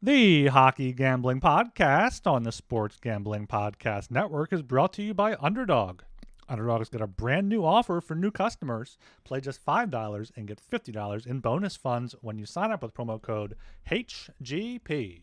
The Hockey Gambling Podcast on the Sports Gambling Podcast Network is brought to you by Underdog. Underdog has got a brand new offer for new customers. Play just $5 and get $50 in bonus funds when you sign up with promo code HGP.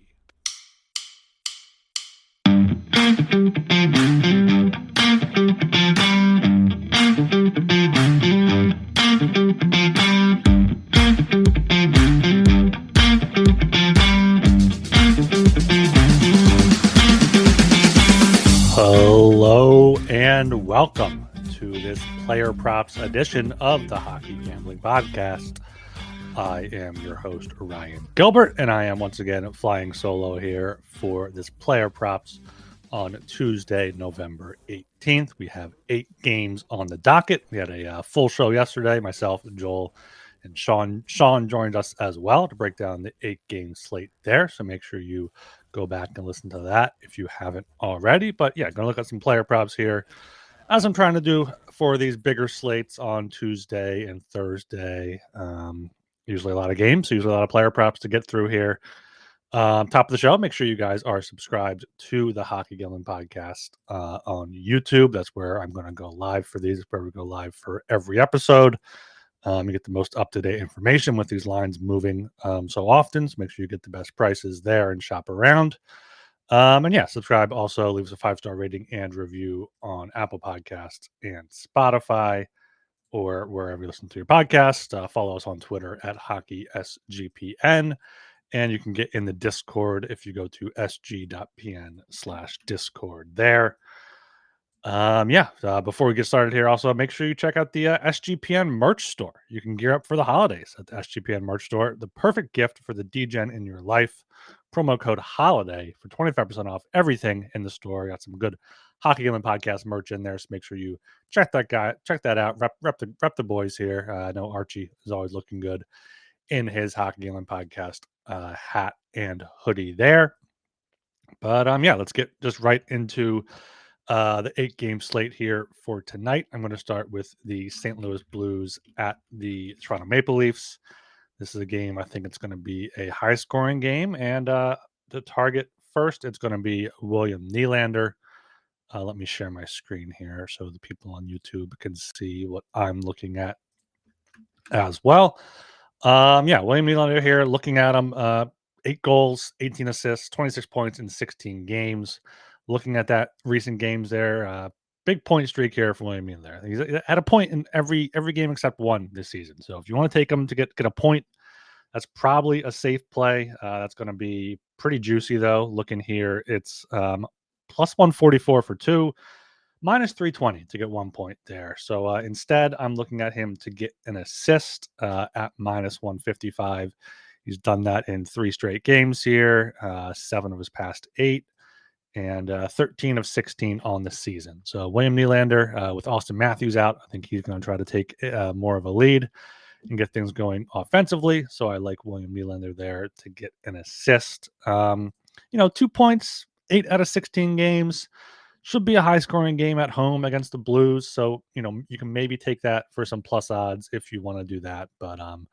Hello and welcome to this Player Props edition of the Hockey Gambling Podcast. I am your host, Ryan Gilbert, and I am once again flying solo here for this Player Props on Tuesday, November 18th. We have 8 games on the docket. We had a full show yesterday. Myself, Joel, and Sean joined us as well to break down the 8-game slate there. So make sure you go back and listen to that if you haven't already. But yeah, going to look at some player props here, as I'm trying to do for these bigger slates on Tuesday and Thursday. Usually a lot of games, usually a lot of player props to get through here. Top of the show, make sure you guys are subscribed to the Hockey Gambling Podcast on YouTube. That's where I'm going to go live for these. It's where we go live for every episode. You get the most up-to-date information with these lines moving so often. So make sure you get the best prices there and shop around. And yeah, subscribe. Also, leave us a 5-star rating and review on Apple Podcasts and Spotify or wherever you listen to your podcast. Follow us on Twitter at HockeySGPN. And you can get in the Discord if you go to sg.pn/Discord there. Before we get started here, also make sure you check out the SGPN merch store. You can gear up for the holidays at the SGPN merch store. The perfect gift for the DGen in your life. Promo code HOLIDAY for 25% off everything in the store. Got some good Hockey Gambling Podcast merch in there, so make sure you check that out. Rep the boys here. I know Archie is always looking good in his Hockey Gambling Podcast hat and hoodie there. But let's get just right into the 8-game slate here for tonight. I'm going to start with the St. Louis Blues at the Toronto Maple Leafs. This is a game, I think it's going to be a high-scoring game. And the target first, it's going to be William Nylander. Let me share my screen here so the people on YouTube can see what I'm looking at as well. William Nylander here, looking at him, 8 goals, 18 assists, 26 points in 16 games. Looking at that recent games there, big point streak here for William Nylander. He's at a point in every game except one this season. So if you want to take him to get a point, that's probably a safe play. That's going to be pretty juicy though. Looking here, it's plus 144 for 2, minus 320 to get 1 point there. So instead, I'm looking at him to get an assist at minus 155. He's done that in 3 straight games here, 7 of his past 8. And 13 of 16 on the season. So William Nylander, with Austin Matthews out, I think he's going to try to take more of a lead and get things going offensively. So I like William Nylander there to get an assist. 2 points, 8 out of 16 games. Should be a high-scoring game at home against the Blues. So, you can maybe take that for some plus odds if you want to do that. But I'm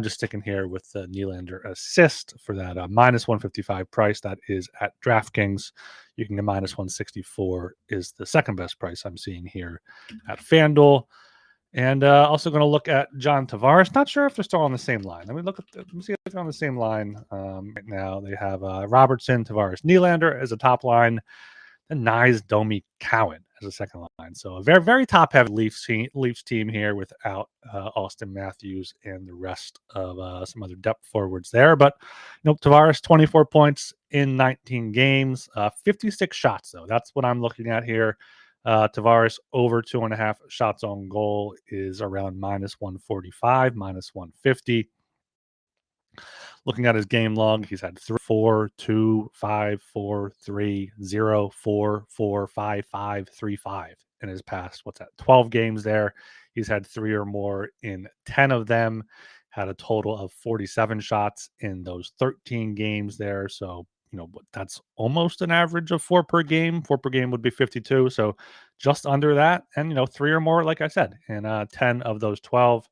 just sticking here with the Nylander assist for that minus 155 price. That is at DraftKings. You can get minus 164 is the second best price I'm seeing here at FanDuel. And also going to look at John Tavares. Not sure if they're still on the same line. Let me see if they're on the same line right now. They have Robertson, Tavares, Nylander as a top line, and Nyes, Domi, Cowan as a second line. So a very, very top-heavy Leafs team here without Austin Matthews and the rest of some other depth forwards there. But Tavares, 24 points in 19 games, 56 shots though. That's what I'm looking at here. Tavares over 2.5 shots on goal is around minus 145, minus 150. Looking at his game log, he's had 3, 4, 2, 5, 4, 3, 0, 4, 4, 5, 5, 3, 5 in his past. 12 games there. He's had 3 or more in 10 of them. Had a total of 47 shots in those 13 games there. So, that's almost an average of 4 per game. 4 per game would be 52. So just under that. And, 3 or more, like I said, in 10 of those 12.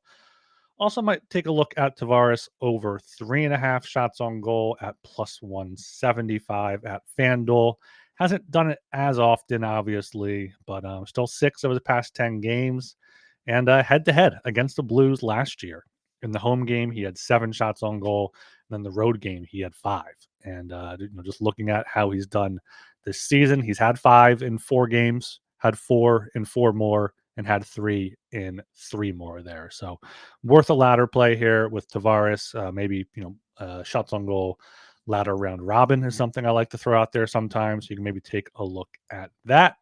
Also, might take a look at Tavares over 3.5 shots on goal at plus 175 at FanDuel. Hasn't done it as often, obviously, but still 6 of his past 10 games. And head to head against the Blues last year. In the home game, he had 7 shots on goal. And then the road game, he had 5. And just looking at how he's done this season, he's had 5 in 4 games, had 4 in 4 more, and had 3 in 3 more there. So worth a ladder play here with Tavares. Maybe shots on goal ladder round robin is something I like to throw out there sometimes. You can maybe take a look at that.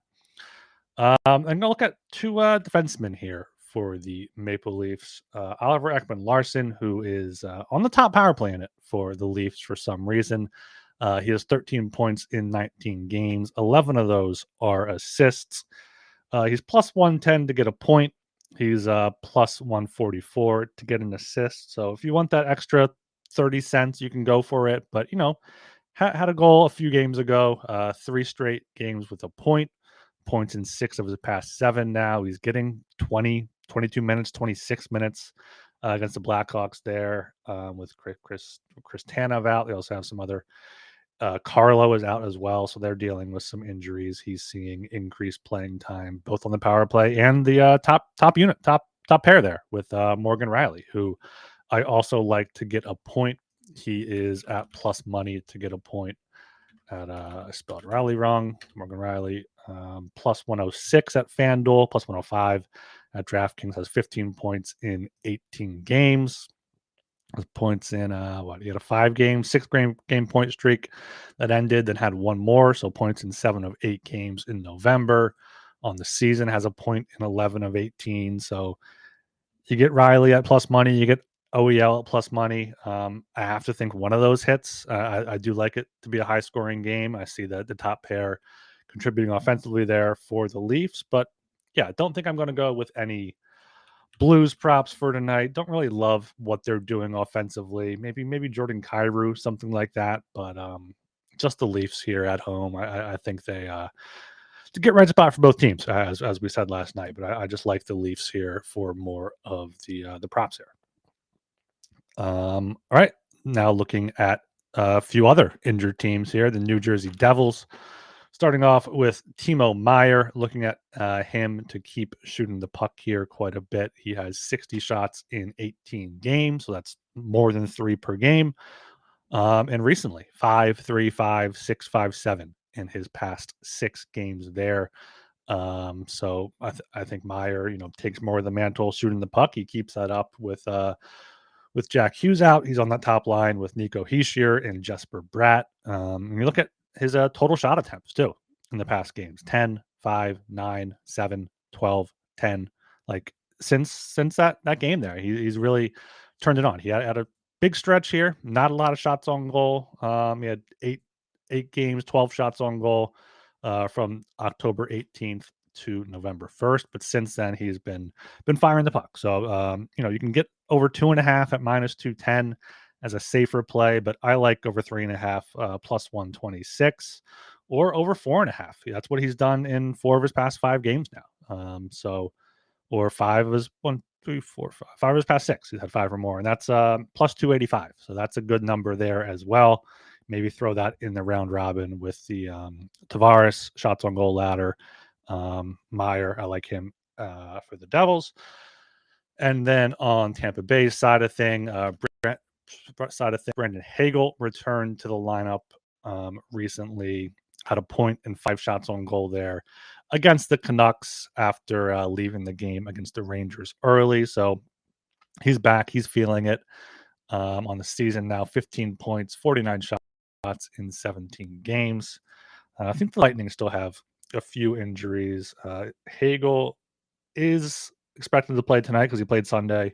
I'm going to look at 2 defensemen here for the Maple Leafs. Oliver Ekman-Larsson, who is on the top power play in it for the Leafs for some reason. He has 13 points in 19 games. 11 of those are assists. He's plus 110 to get a point. He's plus 144 to get an assist. So if you want that extra 30 cents, you can go for it. But, had a goal a few games ago, 3 straight games with a point. Points in 6 of his past 7 now. He's getting 20, 22 minutes, 26 minutes against the Blackhawks there with Chris Tanev out. They also have some other Carlo is out as well, so they're dealing with some injuries. He's seeing increased playing time both on the power play and the top unit, top pair there with Morgan Riley, who I also like to get a point. He is at plus money to get a point. I spelled Riley wrong. Morgan Riley plus 106 at FanDuel, plus 105 at DraftKings. Has 15 points in 18 games. His points in he had a 5-game, 6-game point streak that ended, then had 1 more. So points in 7 of 8 games in November. On the season, has a point in 11 of 18. So you get Riley at plus money, you get OEL at plus money. I have to think one of those hits. I do like it to be a high scoring game. I see the top pair contributing offensively there for the Leafs, but yeah, I don't think I'm going to go with any Blues props for tonight. Don't really love what they're doing offensively. Maybe Jordan Kyrou, something like that. But just the Leafs here at home. I think they to get right spot for both teams, as we said last night. But I just like the Leafs here for more of the props here. All right, now looking at a few other injured teams here. The New Jersey Devils. Starting off with Timo Meier, looking at him to keep shooting the puck here quite a bit. He has 60 shots in 18 games, so that's more than 3 per game. And recently, 5, 3, 5, 6, 5, 7 in his past 6 games there. So I think Meier, takes more of the mantle shooting the puck. He keeps that up with Jack Hughes out. He's on that top line with Nico Hischier and Jesper Bratt. And you look at his total shot attempts too in the past games: 10, 5, 9, 7, 12, 10. Like since that game there, he's really turned it on. He had a big stretch here, not a lot of shots on goal. He had eight games, 12 shots on goal from October 18th to November 1st. But since then, he's been firing the puck. So you can get over 2.5 at minus 210 as a safer play, but I like over 3.5 plus 126 or over 4.5. That's what he's done in 4 of his past 5 games now. Or 5 of his 1, 3, 4, 5. 5 of his past 6. He's had 5 or more, and that's plus 285. So that's a good number there as well. Maybe throw that in the round robin with the Tavares shots on goal ladder. Meier, I like him for the Devils. And then on Tampa Bay's side of thing, Brendan Hagel returned to the lineup recently, had a point and 5 shots on goal there against the Canucks after leaving the game against the Rangers early. So he's back. He's feeling it on the season now. 15 points, 49 shots in 17 games. I think the Lightning still have a few injuries. Hagel is expected to play tonight because he played Sunday.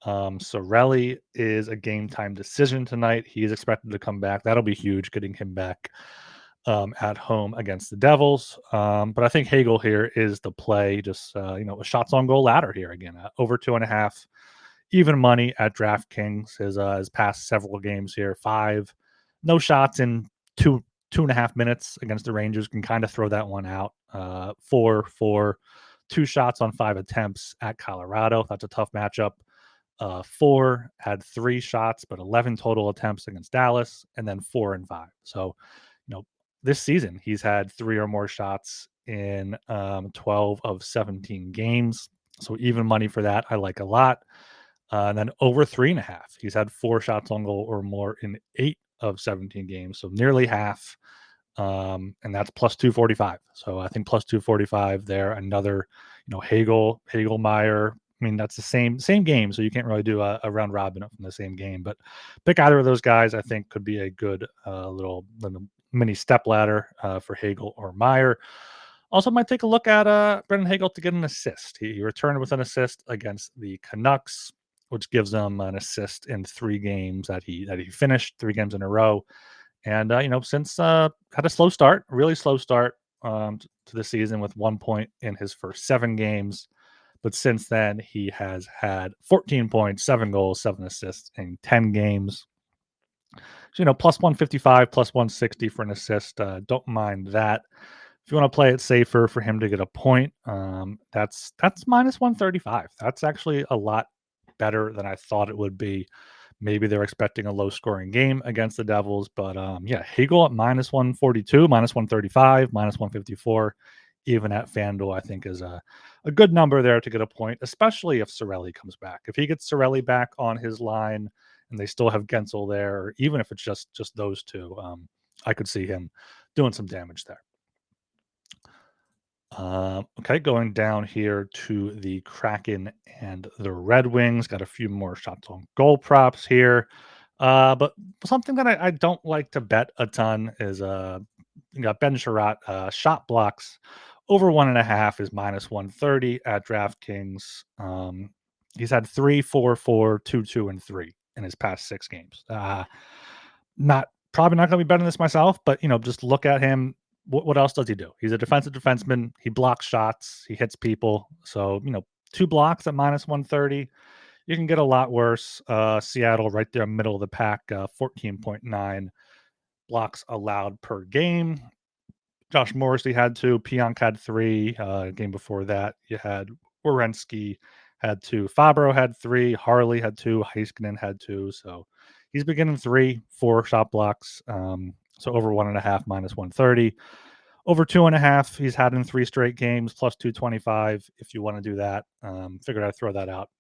Sorelli is a game time decision tonight. He is expected to come back. That'll be huge, getting him back at home against the Devils. But I think Hagel here is the play. Just a shots on goal ladder here again, over 2.5, even money at DraftKings. His past several games here, 5 no shots in 2.5 minutes against the Rangers. Can kind of throw that one out. 4 2 shots on 5 attempts at Colorado. That's a tough matchup. had 3 shots, but 11 total attempts against Dallas, and then 4 and 5. So, this season he's had 3 or more shots in 12 of 17 games. So even money for that, I like a lot. And then over 3.5. He's had 4 shots on goal or more in 8 of 17 games. So nearly half. And that's plus 245. So I think plus 245 there. Another, Hagelmeyer. I mean, that's the same game, so you can't really do a round robin from the same game. But pick either of those guys. I think could be a good little mini step ladder for Hagel or Meyer. Also, might take a look at Brendan Hagel to get an assist. He returned with an assist against the Canucks, which gives him an assist in 3 games that he finished 3 games in a row. And since had a slow start, really slow start to the season with 1 point in his first 7 games. But since then, he has had 14 points, 7 goals, 7 assists in 10 games. So, plus 155, plus 160 for an assist. Don't mind that. If you want to play it safer for him to get a point, that's minus 135. That's actually a lot better than I thought it would be. Maybe they're expecting a low scoring game against the Devils, but Hagel at minus 142, minus 135, minus 154, even at FanDuel, I think is a good number there to get a point, especially if Cirelli comes back. If he gets Cirelli back on his line and they still have Gensel there, or even if it's just those two, I could see him doing some damage there. Okay, going down here to the Kraken and the Red Wings. Got a few more shots on goal props here. But something that I don't like to bet a ton is you got Ben Sherratt, shot blocks over 1.5 is minus 130 at DraftKings. He's had 3, 4, 4, 2, 2, and 3 in his past 6 games. Probably not going to be betting this myself, but just look at him. What else does he do? He's a defensive defenseman. He blocks shots. He hits people. So 2 blocks at minus 130. You can get a lot worse. Seattle right there, middle of the pack, 14.9 blocks allowed per game. Josh Morrissey had 2. Pionk had 3. Game before that, you had Werenski had 2. Fabro had 3. Harley had 2. Heiskanen had 2. So he's been getting 3, 4 shot blocks. So over 1.5 minus 130. Over 2.5, he's had in 3 straight games, plus 225. If you want to do that, figured I'd throw that out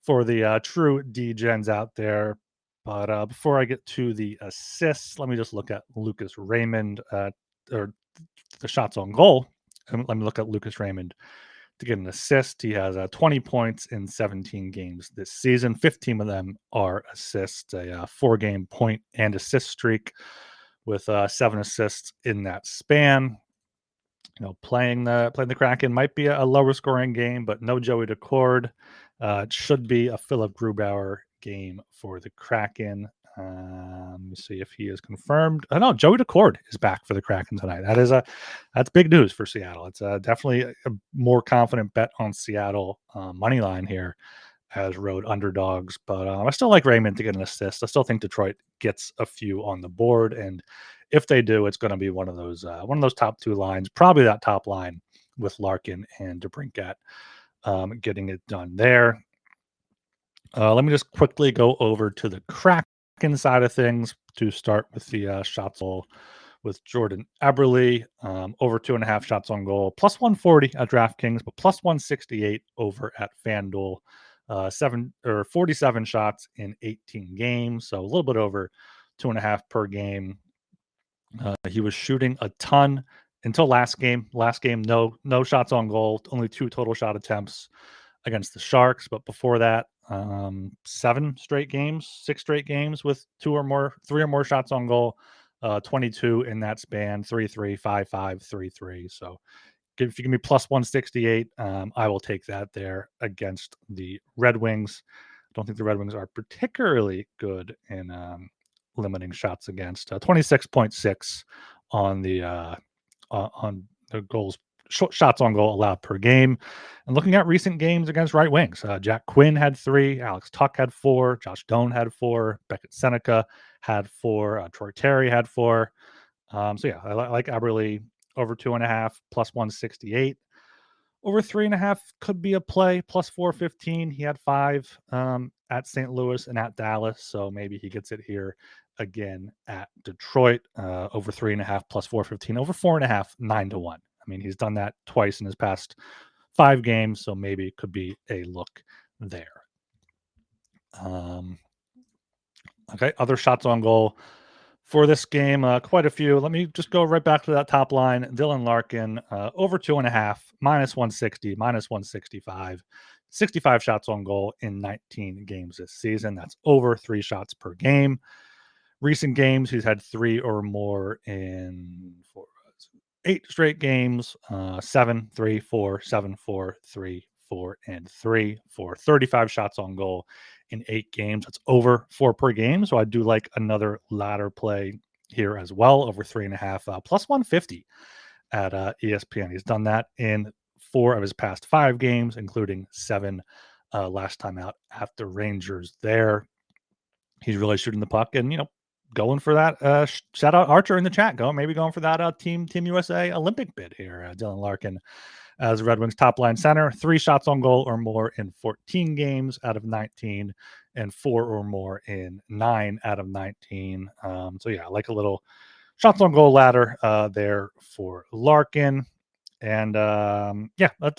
for the true D-gens out there. But before I get to the assists, let me just look at Lucas Raymond, or the shots on goal. And let me look at Lucas Raymond to get an assist. He has 20 points in 17 games this season. 15 of them are assists, a 4-game point and assist streak with 7 assists in that span. Playing the Kraken might be a lower scoring game, but no Joey Decord. It should be a Philip Grubauer game for the Kraken. Let me see if he is confirmed. Oh no, Joey Decord is back for the Kraken tonight. That's big news for Seattle. It's definitely a more confident bet on Seattle money line here as road underdogs. But I still like Raymond to get an assist. I still think Detroit gets a few on the board, and if they do, it's going to be one of those top 2 lines, probably that top line with Larkin and DeBrincat getting it done there. Let me just quickly go over to the Kraken side of things to start with the shots with Jordan Eberle, over 2.5 shots on goal, plus 140 at DraftKings, but plus 168 over at FanDuel. 47 shots in 18 games, so a little bit over 2.5 per game. He was shooting a ton until last game. Last game, no shots on goal, only 2 total shot attempts against the Sharks. But before that, 6 straight games with 3 or more shots on goal. 22 in that span, 3-3, 5-5, 3-3. So if you give me plus 168, I will take that there against the Red Wings. I don't think the Red Wings are particularly good in limiting shots against. 26.6 on the goals, shots on goal allowed per game. And looking at recent games against right wings, Jack Quinn had 3, Alex Tuch had 4, Josh Doan had 4, Beckett Seneca had 4, Troy Terry had 4. I like Eberle over 2.5 plus 168. Over 3.5 could be a play, plus 415. He had 5 at St. Louis and at Dallas, so maybe he gets it here again at Detroit. Over 3.5 plus 415. Over 4.5, 9-1. I mean, he's done that twice in his past 5 games, so maybe it could be a look there. Okay, other shots on goal for this game, quite a few. Let me just go right back to that top line. Dylan Larkin, over 2.5, minus 160, minus 165, 65 shots on goal in 19 games this season. That's over 3 shots per game. Recent games, he's had 3 or more in 8 straight games, 7, 3, 4, 7, 4, 3, 4, and 3 for 35 shots on goal in 8 games. That's over 4 per game. So I do like another ladder play here as well, over 3.5, plus 150 at ESPN. He's done that in 4 of his past 5 games, including 7 last time out at the Rangers there. He's really shooting the puck and, going for that. Shout out Archer in the chat. Maybe going for that Team USA Olympic bid here. Dylan Larkin as Red Wings top line center, 3 shots on goal or more in 14 games out of 19, and 4 or more in 9 out of 19. So yeah, I like a little shots on goal ladder there for Larkin. And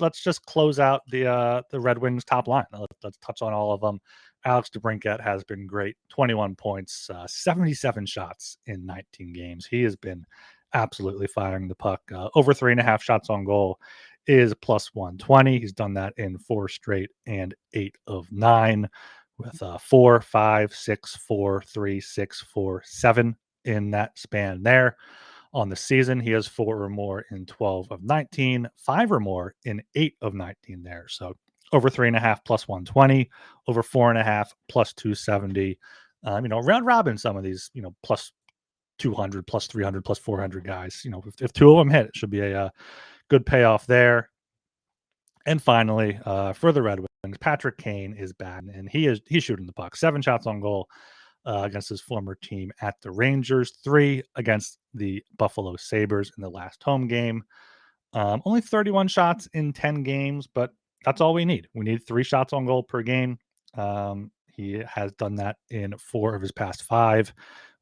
let's just close out the Red Wings top line. Let's touch on all of them. Alex DeBrincat has been great. 21 points, 77 shots in 19 games. He has been absolutely firing the puck. Over 3.5 shots on goal is plus 120. He's done that in 4 straight and 8 of 9 with 4, 5, 6, 4, 3, 6, 4, 7 in that span there. On the season, he has 4 or more in 12 of 19, 5 or more in 8 of 19 there. So over 3.5 plus 120, over 4.5 plus 270. Round robin some of these, plus 200, plus 300, plus 400 guys. If 2 of them hit, it should be a good payoff there. And finally, for the Red Wings, Patrick Kane is back, and he's shooting the puck. 7 shots on goal against his former team at the Rangers, 3 against the Buffalo Sabres in the last home game. Only 31 shots in 10 games, but that's all we need. We need 3 shots on goal per game. He has done that in 4 of his past 5,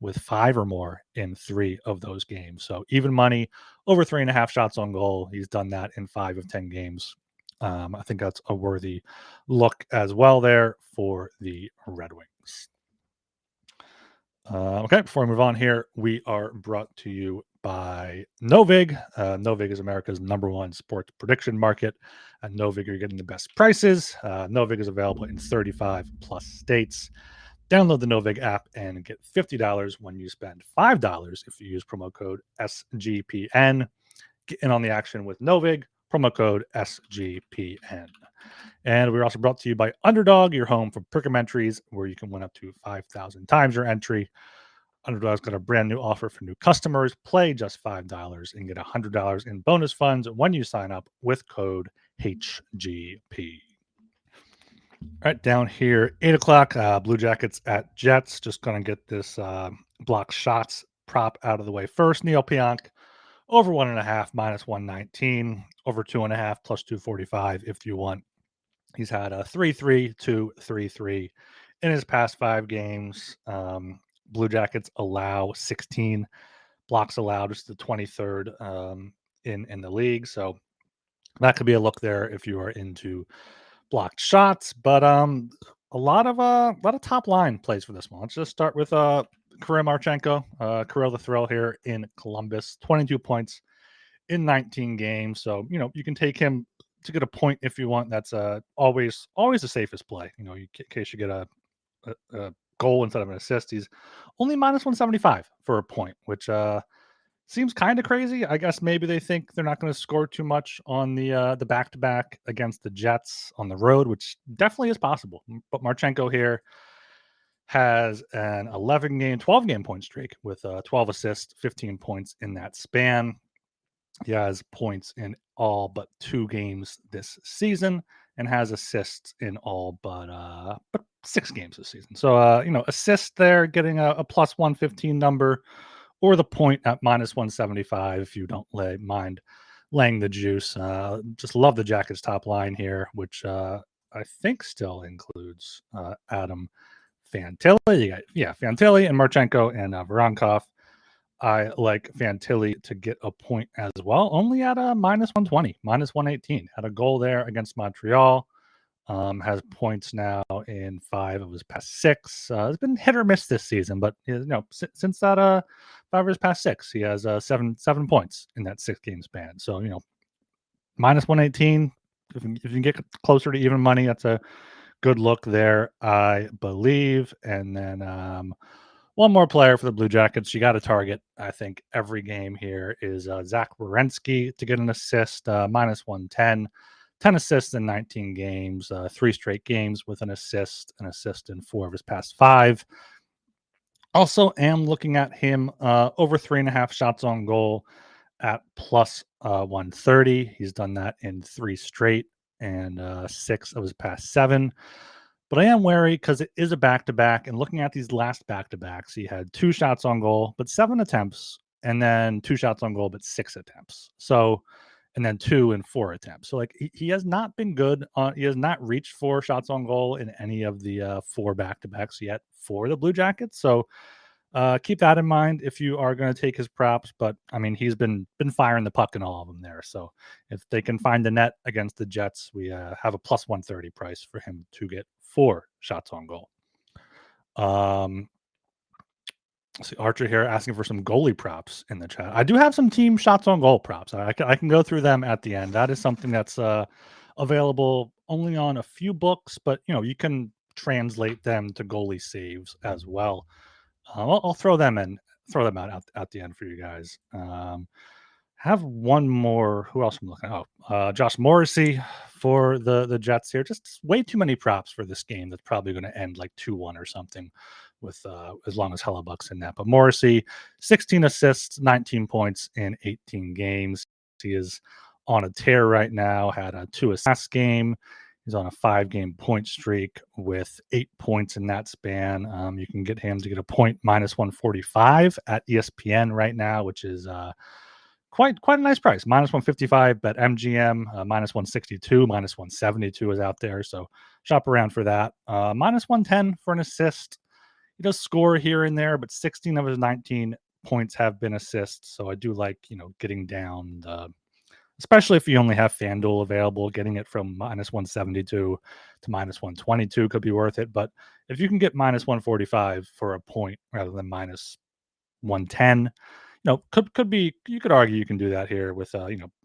with 5 or more in 3 of those games. So even money, over 3.5 shots on goal. He's done that in 5 of 10 games. I think that's a worthy look as well there for the Red Wings. Okay, before we move on here, we are brought to you by Novig. Novig is America's #1 sports prediction market. At Novig, you're getting the best prices. Novig is available in 35 plus states. Download the Novig app and get $50 when you spend $5 if you use promo code SGPN. Get in on the action with Novig, promo code SGPN. And we're also brought to you by Underdog, your home for pick 'em entries, where you can win up to 5,000 times your entry. Underdog's got a brand new offer for new customers. Play just $5 and get $100 in bonus funds when you sign up with code HGP. All right, down here, 8 o'clock, Blue Jackets at Jets. Just going to get this block shots prop out of the way first. Neil Pionk, over 1.5, minus 119. Over 2.5, plus 245 if you want. He's had a 3-3, 2, 3-3 in his past 5 games. Blue Jackets allow 16 blocks allowed, just the 23rd in the league. So that could be a look there if you are into blocked shots. But a lot of top line plays for this one. Let's just start with Kirill Marchenko, Kirill the Thrill here in Columbus, 22 points in 19 games. So you can take him to get a point if you want. That's always the safest play. In case you get a goal instead of an assist. He's only minus 175 for a point, which seems kind of crazy. I guess maybe they think they're not going to score too much on the back-to-back against the Jets on the road, which definitely is possible. But Marchenko here has an 12 game point streak with 12 assists, 15 points in that span. He has points in all but 2 games this season and has assists in all but 6 games this season. So, assist there, getting a plus 115 number, or the point at minus 175 if you don't mind laying the juice. Just love the Jackets top line here, which I think still includes Adam Fantilli. Fantilli and Marchenko and Voronkov. I like Fantilli to get a point as well, only at a minus 120, minus 118. Had a goal there against Montreal. Has points now in 5 of his past 6. It's been hit or miss this season, but since that 5 of his past 6, he has 7 points in that 6-game span. So minus 118. If you can get closer to even money, that's a good look there, I believe. And then one more player for the Blue Jackets. You got to target, I think, every game here is Zach Werenski to get an assist, minus 110. 10 assists in 19 games, 3 straight games with an assist in 4 of his past 5. Also am looking at him over 3.5 shots on goal at plus 130. He's done that in 3 straight and 6 of his past 7. But I am wary because it is a back-to-back, and looking at these last back-to-backs, he had 2 shots on goal, but 7 attempts, and then 2 shots on goal, but 6 attempts. So, and then 2 and 4 attempts. So, like, he has not been good on, he has not reached 4 shots on goal in any of the 4 back-to-backs yet for the Blue Jackets. So, keep that in mind if you are going to take his props. But I mean, he's been firing the puck in all of them there. So if they can find the net against the Jets, we have a plus 130 price for him to get 4 shots on goal. See Archer here asking for some goalie props in the chat. I do have some team shots on goal props. I can go through them at the end. That is something that's available only on a few books, but you can translate them to goalie saves as well. I'll throw them out at the end for you guys. Have one more. Who else am I looking at? Josh Morrissey for the Jets here. Just way too many props for this game. That's probably going to end like 2-1 or something with as long as Hellebuck's in that. But Morrissey, 16 assists, 19 points in 18 games. He is on a tear right now. Had 2 assists last game. He's on a 5-game point streak with 8 points in that span. You can get him to get a point minus 145 at ESPN right now, which is quite a nice price. Minus 155, bet MGM, minus 162, minus 172 is out there. So shop around for that. Minus 110 for an assist. He does score here and there, but 16 of his 19 points have been assists. So I do like, getting down especially if you only have FanDuel available, getting it from minus 172 to minus 122 could be worth it. But if you can get minus 145 for a point rather than minus 110, could be, you could argue you can do that here with,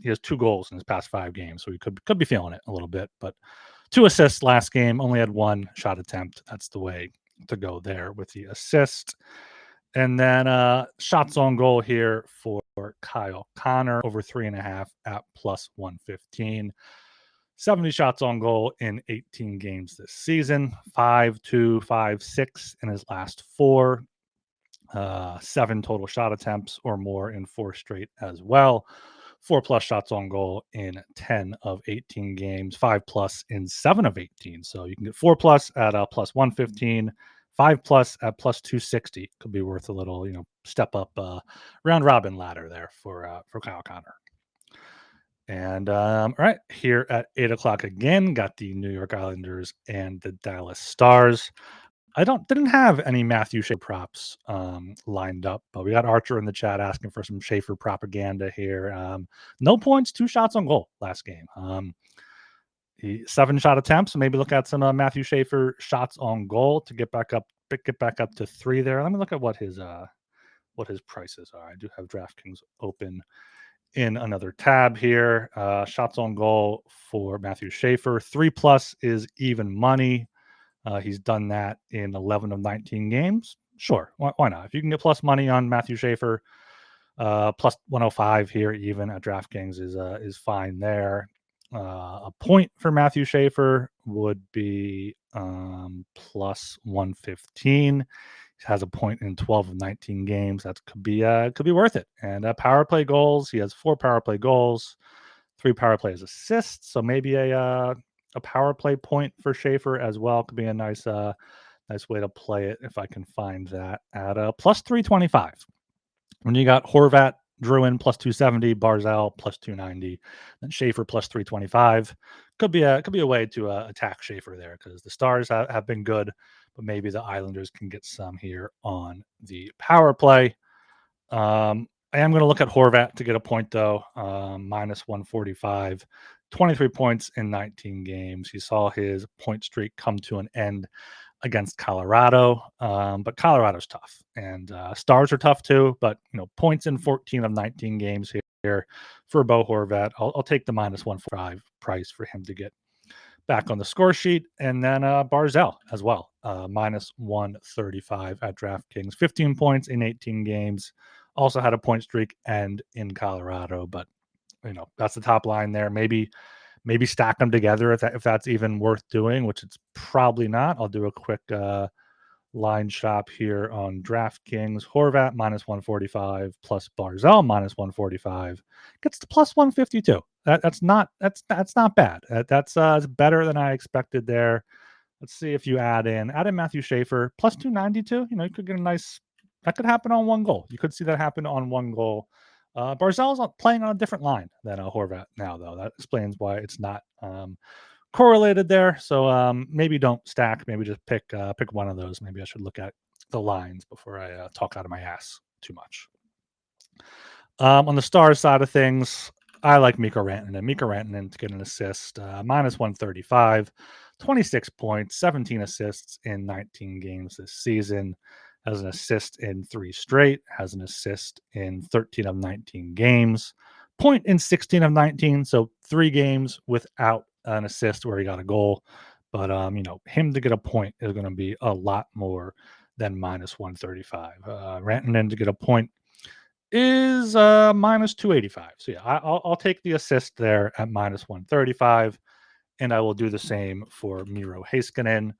he has 2 goals in his past 5 games. So he could be feeling it a little bit, but 2 assists last game, only had 1 shot attempt. That's the way to go there with the assist. And then shots on goal here for Kyle Connor, over 3.5 at plus 115. 70 shots on goal in 18 games this season. 5-2, 5-6 in his last 4. 7 total shot attempts or more in 4 straight as well. 4+ shots on goal in 10 of 18 games. 5+ in 7 of 18. So you can get 4+ at plus 115. 5+ at plus 260 could be worth a little, step up round robin ladder there for Kyle Connor. And all right, here at 8:00 again, got the New York Islanders and the Dallas Stars. I didn't have any Matthew Schaefer props lined up, but we got Archer in the chat asking for some Schaefer propaganda here. No points, 2 shots on goal last game. 7 shot attempts. So maybe look at some Matthew Schaefer shots on goal to get back up to 3 there. Let me look at what his prices are. I do have DraftKings open in another tab here. Shots on goal for Matthew Schaefer. 3+ is even money. He's done that in 11 of 19 games. Sure, why not? If you can get plus money on Matthew Schaefer, plus 105 here even at DraftKings is fine there. A point for Matthew Schaefer would be plus 115. He has a point in 12 of 19 games. That could be worth it. And power play goals. He has 4 power play goals, 3 power plays assists. So maybe a power play point for Schaefer as well could be a nice way to play it if I can find that at plus 325. When you got Horvat Druin plus 270, Barzal plus 290, and Schaefer plus 325. Could be a way to attack Schaefer there because the Stars have been good, but maybe the Islanders can get some here on the power play. I am going to look at Horvat to get a point though. Minus 145, 23 points in 19 games. He saw his point streak come to an end against Colorado. But Colorado's tough, and Stars are tough too. But points in 14 of 19 games here for Bo Horvat. I'll take the minus 145 price for him to get back on the score sheet, and then Barzal as well, minus 135 at DraftKings. 15 points in 18 games. Also had a point streak and in Colorado, but that's the top line there. Maybe stack them together if that's even worth doing, which it's probably not. I'll do a quick line shop here on DraftKings. Horvat minus 145 plus Barzal minus 145 gets to plus 152. That's not bad. That's better than I expected there. Let's see if you add in Matthew Schaefer plus 292. You could get a nice. That could happen on one goal. You could see that happen on one goal. Barzal's playing on a different line than Horvat now, though. That explains why it's not correlated there. So maybe don't stack. Maybe just pick one of those. Maybe I should look at the lines before I talk out of my ass too much. On the Stars side of things, I like Mikko Rantanen to get an assist. Minus 135, 26 points, 17 assists in 19 games this season. Has an assist in 3 straight, has an assist in 13 of 19 games, point in 16 of 19. So 3 games without an assist where he got a goal. But, him to get a point is going to be a lot more than minus 135. Rantanen to get a point is minus 285. So, yeah, I'll take the assist there at minus 135, and I will do the same for Miro Heiskanen.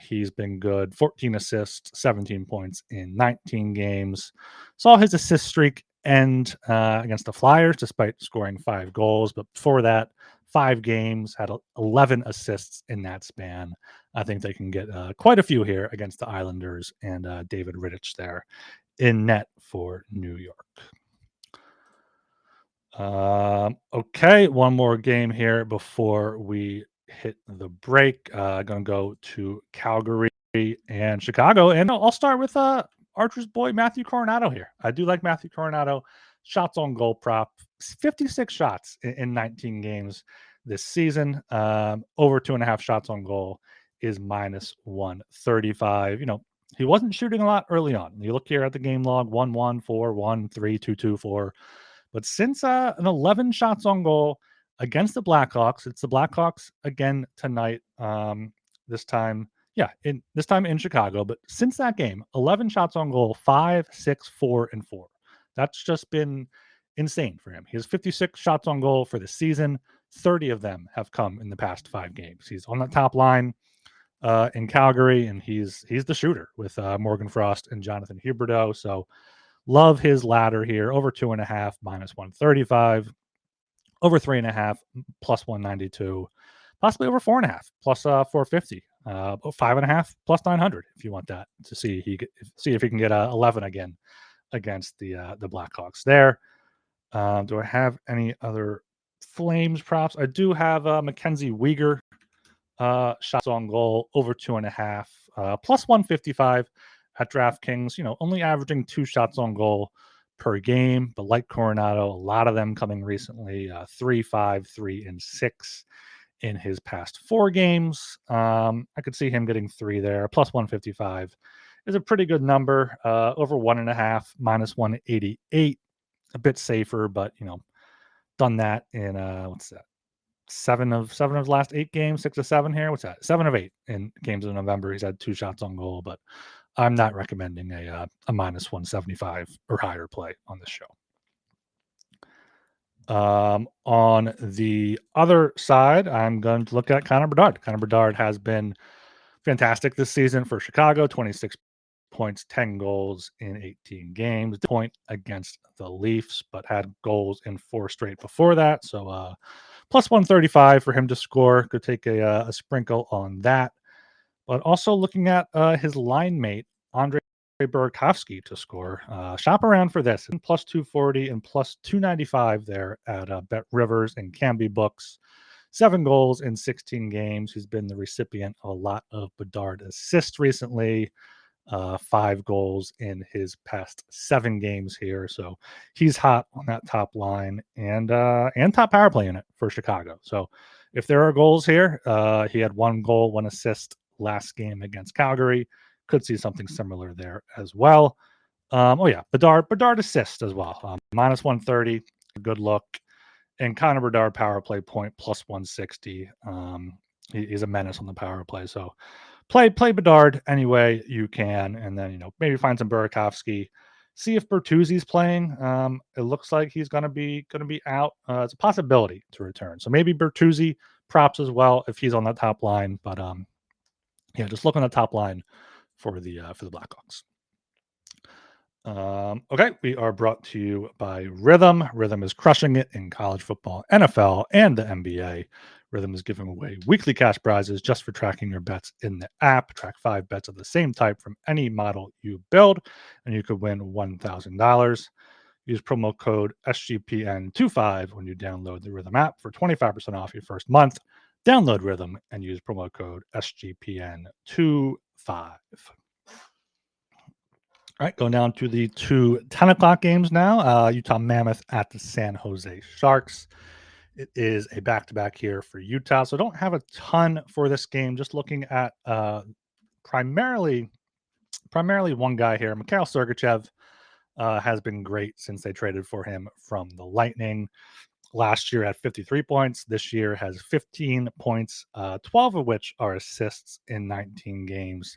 He's been good. 14 assists, 17 points in 19 games. Saw his assist streak end against the Flyers despite scoring 5 goals. But before that, 5 games, had 11 assists in that span. I think they can get quite a few here against the Islanders and David Rittich there in net for New York. Okay, one more game here before we hit the break. Going to go to Calgary and Chicago, and I'll start with Archer's boy Matthew Coronado here. I do like Matthew Coronado. Shots on goal prop, 56 shots in 19 games this season. Over 2.5 shots on goal is minus 135. He wasn't shooting a lot early on. You look here at the game log: 1-1, 4-1, 3-2, 2-4. But since an 11 shots on goal against the Blackhawks, it's the Blackhawks again tonight. This time in Chicago. But since that game, 11 shots on goal, 5, 6, 4, and 4. That's just been insane for him. He has 56 shots on goal for the season. 30 of them have come in the past 5 games. He's on the top line in Calgary, and he's the shooter with Morgan Frost and Jonathan Huberdeau. So love his ladder here. Over 2.5, minus 135. Over 3.5, plus 192. Possibly over 4.5, plus 450. 5.5, plus 900 if you want that to see if he can get 11 again against the Blackhawks there. Do I have any other Flames props? I do have Mackenzie Weegar shots on goal over 2.5, plus 155 at DraftKings. Only averaging 2 shots on goal per game, but like Coronado, a lot of them coming recently, 3, 5, 3, and 6 in his past 4 games. I could see him getting 3 there. Plus 155 is a pretty good number. Over 1.5, minus 188, a bit safer, but done that in what's that? 7 of his last 8 games, 6 of 7 here. What's that? 7 of 8 in games in November. He's had 2 shots on goal, but I'm not recommending a minus 175 or higher play on this show. On the other side, I'm going to look at Connor Bedard. Connor Bedard has been fantastic this season for Chicago. 26 points, 10 goals in 18 games. Point against the Leafs, but had goals in 4 straight before that. So plus 135 for him to score. Could take a sprinkle on that. But also looking at his line mate, Andre Burakovsky to score. Shop around for this. And plus 240 and plus 295 there at Bet Rivers and Canby Books. 7 goals in 16 games. He's been the recipient of a lot of Bedard assists recently. 5 goals in his past 7 games here. So he's hot on that top line and top power play unit for Chicago. So if there are goals here, he had 1 goal, 1 assist last game against Calgary. Could see something similar there as well. Bedard assist as well. Minus 130, good look. And Connor Bedard power play point plus 160. He's a menace on the power play. So play Bedard any way you can, and then maybe find some Burakovsky. See if Bertuzzi's playing. It looks like he's gonna be out. It's a possibility to return. So maybe Bertuzzi props as well if he's on that top line. But just look on the top line for the Blackhawks. Okay, we are brought to you by Rhythm. Rhythm is crushing it in college football, NFL, and the NBA. Rhythm is giving away weekly cash prizes just for tracking your bets in the app. Track 5 bets of the same type from any model you build, and you could win $1,000. Use promo code SGPN25 when you download the Rhythm app for 25% off your first month. Download Rhythm and use promo code SGPN25. All right, going down to the 2 10 o'clock games now. Utah Mammoth at the San Jose Sharks. It is a back-to-back here for Utah, so don't have a ton for this game. Just looking at primarily one guy here. Mikhail Sergachev has been great since they traded for him from the Lightning. Last year had 53 points. This year has 15 points, 12 of which are assists in 19 games.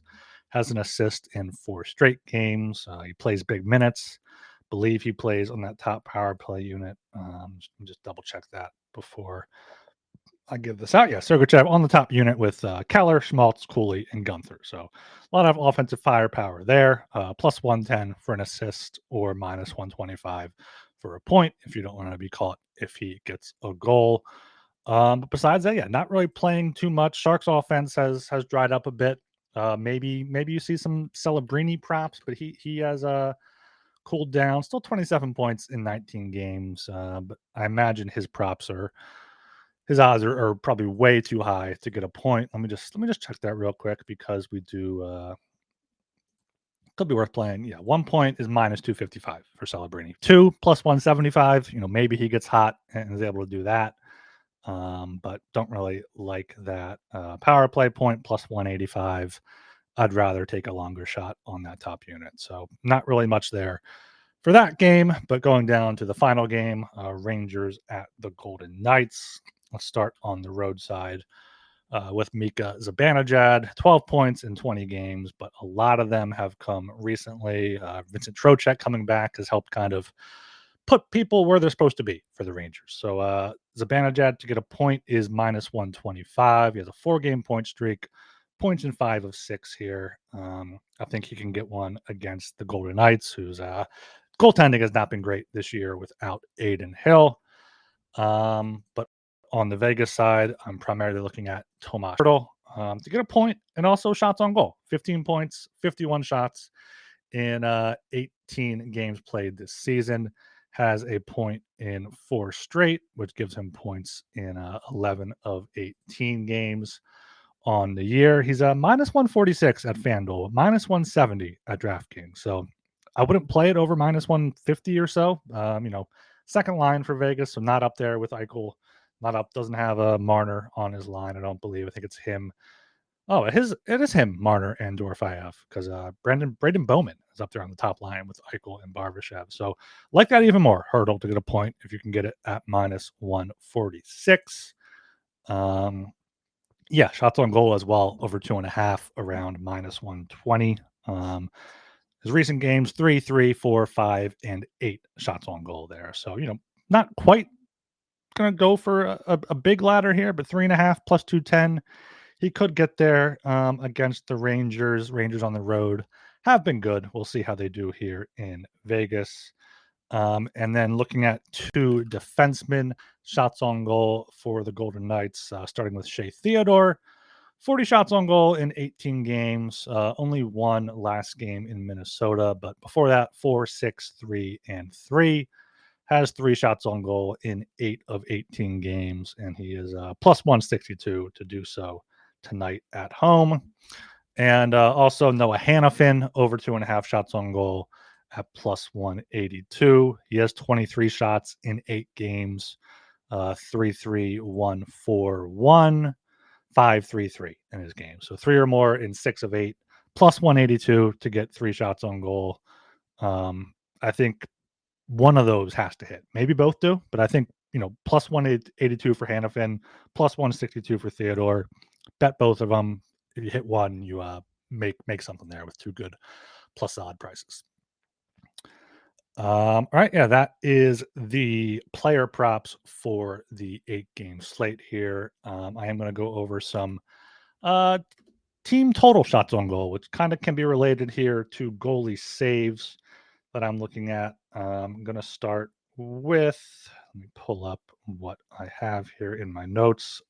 Has an assist in 4 straight games. He plays big minutes. Believe he plays on that top power play unit. Just double check that before I give this out. Yeah, Sergachev on the top unit with Keller, Schmaltz, Cooley, and Gunther. So a lot of offensive firepower there. Plus 110 for an assist or minus 125 for a point if you don't want to be caught if he gets a goal. But besides that, not really playing too much. Sharks offense has dried up a bit. Maybe you see some Celebrini props, but he has cooled down. Still 27 points in 19 games. But I imagine his odds are probably way too high to get a point. Let me just check that real quick because we do could be worth playing. Yeah, 1 point is minus 255 for Celebrini. 2 plus 175. Maybe he gets hot and is able to do that. But don't really like that. Power play point plus 185. I'd rather take a longer shot on that top unit. So not really much there for that game, but going down to the final game, Rangers at the Golden Knights. Let's start on the road side with Mika Zibanejad, 12 points in 20 games, but a lot of them have come recently. Vincent Trocheck coming back has helped kind of put people where they're supposed to be for the Rangers. So Zibanejad to get a point is minus 125. He has a 4-game point streak, points in 5 of 6 here. I think he can get one against the Golden Knights, whose goaltending has not been great this year without Aiden Hill. But on the Vegas side, I'm primarily looking at Tomas Hertl to get a point and also shots on goal. 15 points, 51 shots in 18 games played this season. Has a point in 4 straight, which gives him points in 11 of 18 games on the year. He's a minus 146 at FanDuel, minus 170 at DraftKings. So I wouldn't play it over minus 150 or so. Second line for Vegas, so not up there with Eichel. Not up, doesn't have a Marner on his line, I don't believe. I think it's him. Oh, it is him, Marner and Dorofeyev, because Braden Bowman is up there on the top line with Eichel and Barbashev. So like that even more. Hertl to get a point if you can get it at minus 146. Shots on goal as well, over 2.5, around minus 120. His recent games, 3, 3, 4, 5, and 8 shots on goal there. So, not quite going to go for a big ladder here, but 3.5 plus 210. He could get there against the Rangers. Rangers on the road have been good. We'll see how they do here in Vegas. And then looking at 2 defensemen, shots on goal for the Golden Knights, starting with Shea Theodore. 40 shots on goal in 18 games. Only one last game in Minnesota, but before that, 4, 6, 3, and 3. Has 3 shots on goal in 8 of 18 games, and he is plus 162 to do so tonight at home. And also Noah Hannafin over 2.5 shots on goal at plus 182. He has 23 shots in 8 games, 3 3 1 4 1, 5 3 3 in his game. So 3 or more in 6 of 8, plus 182 to get 3 shots on goal. I think one of those has to hit. Maybe both do, but I think, plus 182 for Hannafin, plus 162 for Theodore. Bet both of them. If you hit one, you make something there with 2 good plus odd prices. All right, yeah, that is the player props for the 8-game slate here. I am going to go over some team total shots on goal, which kind of can be related here to goalie saves that I'm looking at. I'm going to start with, let me pull up what I have here in my notes.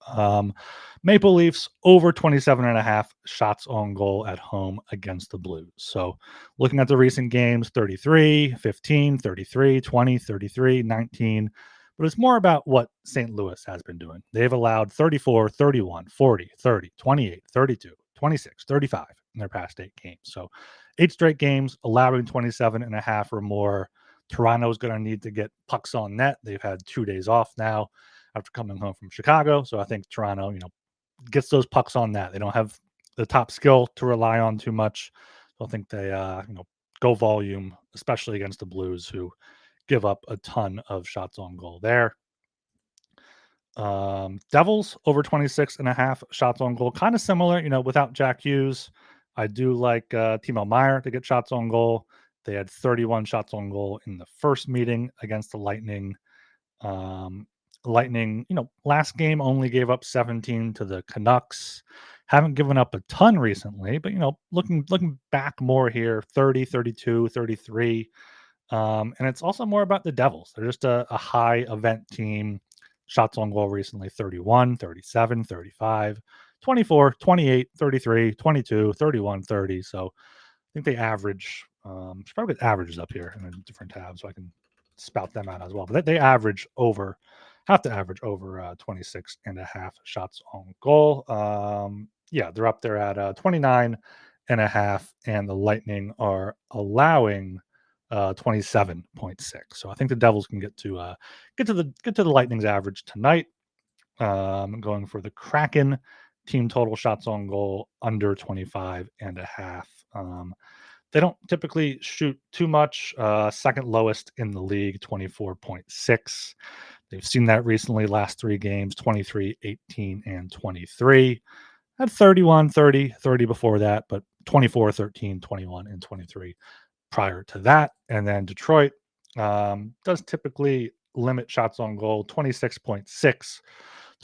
Maple Leafs over 27.5 shots on goal at home against the Blues. So looking at the recent games, 33, 15, 33, 20, 33, 19. But it's more about what St. Louis has been doing. They've allowed 34, 31, 40, 30, 28, 32, 26, 35 in their past 8 games. So 8 straight games, allowing 27.5 or more. Toronto's going to need to get pucks on net. They've had 2 days off now after coming home from Chicago. So I think Toronto, gets those pucks on net. They don't have the top skill to rely on too much. I don't think they, go volume, especially against the Blues, who give up a ton of shots on goal there. Devils over 26.5 shots on goal. Kind of similar, without Jack Hughes. I do like Timo Meier to get shots on goal. They had 31 shots on goal in the first meeting against the Lightning. Lightning, last game only gave up 17 to the Canucks. Haven't given up a ton recently, but looking back more here, 30, 32, 33. And it's also more about the Devils. They're just a high event team. Shots on goal recently 31, 37, 35, 24, 28, 33, 22, 31, 30. So I think they average, should probably get averages up here in a different tab so I can spout them out as well. But they have to average over 26.5 shots on goal. Yeah, they're up there at 29.5, and the Lightning are allowing 27.6. So I think the Devils can get to the Lightning's average tonight. Going for the Kraken, team total shots on goal under 25.5. They don't typically shoot too much. Second lowest in the league, 24.6. They've seen that recently, last 3 games, 23, 18, and 23. Had 31, 30, 30 before that, but 24, 13, 21, and 23 prior to that. And then Detroit does typically limit shots on goal, 26.6,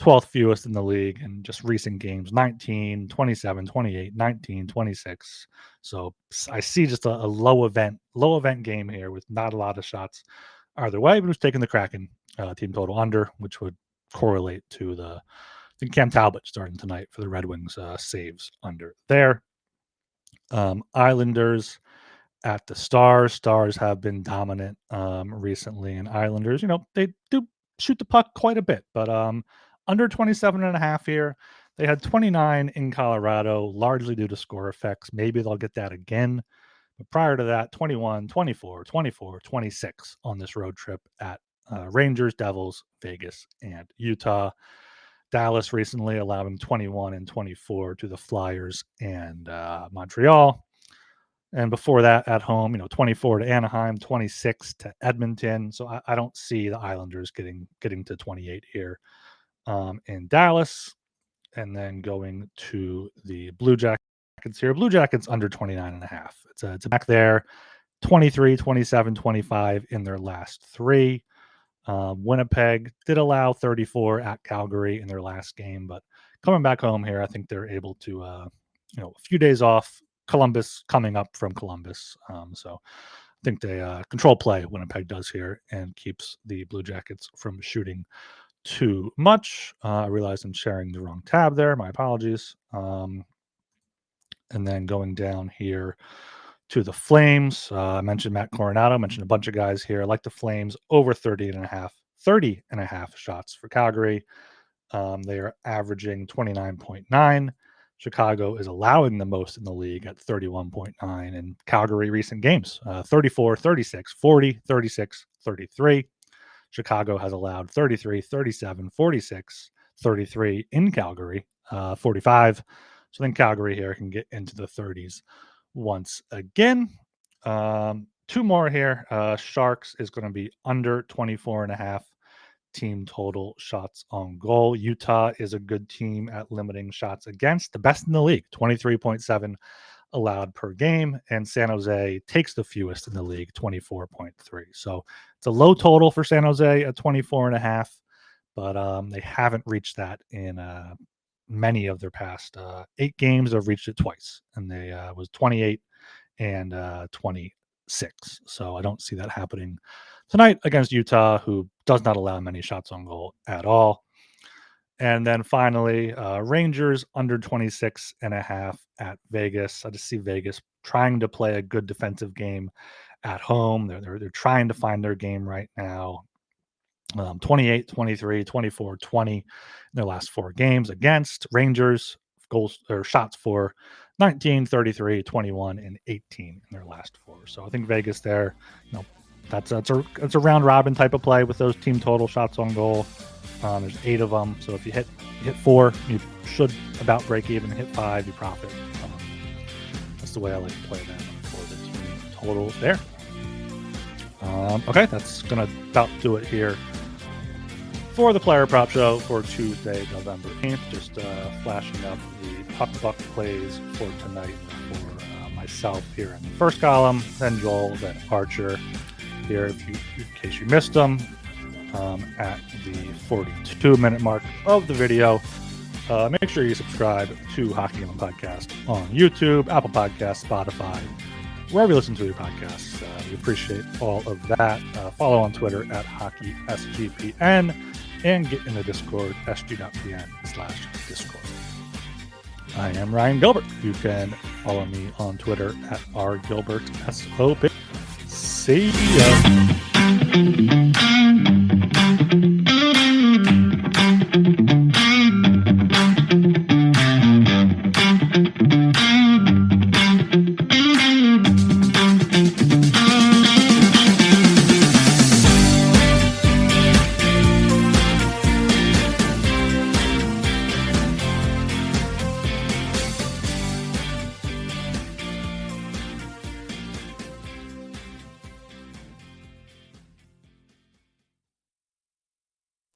12th fewest in the league, and just recent games, 19, 27, 28, 19, 26. So I see just a low event game here with not a lot of shots either way, but who's taking the Kraken team total under, which would correlate to I think Cam Talbot starting tonight for the Red Wings saves under there. Islanders at the Stars. Stars have been dominant recently, and Islanders, they do shoot the puck quite a bit, but under 27.5 here. They had 29 in Colorado, largely due to score effects. Maybe they'll get that again. But prior to that, 21, 24, 24, 26 on this road trip at Rangers, Devils, Vegas, and Utah. Dallas recently allowing 21 and 24 to the Flyers and Montreal. And before that, at home, 24 to Anaheim, 26 to Edmonton. So I don't see the Islanders getting to 28 here in Dallas. And then going to the Blue Jackets here. Blue Jackets under 29.5. It's back there, 23, 27, 25 in their last 3. Winnipeg did allow 34 at Calgary in their last game, but coming back home here, I think they're able to, a few days off. Columbus coming up from Columbus. So I think they control play Winnipeg does here and keeps the Blue Jackets from shooting too much. I realized I'm sharing the wrong tab there. My apologies. And then going down here to the Flames. I mentioned Matt Coronado, mentioned a bunch of guys here. I like the Flames over 30 and a half shots for Calgary. They are averaging 29.9. Chicago is allowing the most in the league at 31.9. And Calgary recent games, 34, 36, 40, 36, 33. Chicago has allowed 33, 37, 46, 33 in Calgary, 45. So I think Calgary here can get into the 30s once again. Two more here. Sharks is going to be under 24.5 team total shots on goal. Utah is a good team at limiting shots against, the best in the league, 23.7 allowed per game, and San Jose takes the fewest in the league, 24.3. So it's a low total for San Jose at 24.5, but they haven't reached that in many of their past 8 games. They've reached it twice, and they was 28 and 26. So I don't see that happening tonight against Utah, who does not allow many shots on goal at all. And then finally, Rangers under 26.5 at Vegas. I just see Vegas trying to play a good defensive game at home. They're trying to find their game right now. 28, 23, 24, 20 in their last 4 games against Rangers. Goals or shots for 19, 33, 21, and 18 in their last 4. So I think Vegas there, that's a round robin type of play with those team total shots on goal. There's 8 of them, so if you hit 4, you should about break even. Hit 5, you profit. That's the way I like to play them for the team totals there. Okay, that's gonna about do it here for the player prop show for Tuesday, November 8th. Just flashing up the puck buck plays for tonight for myself here in the first column, then Joel, then Archer here in case you missed them. At the 42-minute mark of the video. Make sure you subscribe to Hockey Gambling Podcast on YouTube, Apple Podcasts, Spotify, wherever you listen to your podcasts. We appreciate all of that. Follow on Twitter at HockeySGPN and get in the Discord, sg.pn/Discord. I am Ryan Gilbert. You can follow me on Twitter at rgilbertsop. See ya.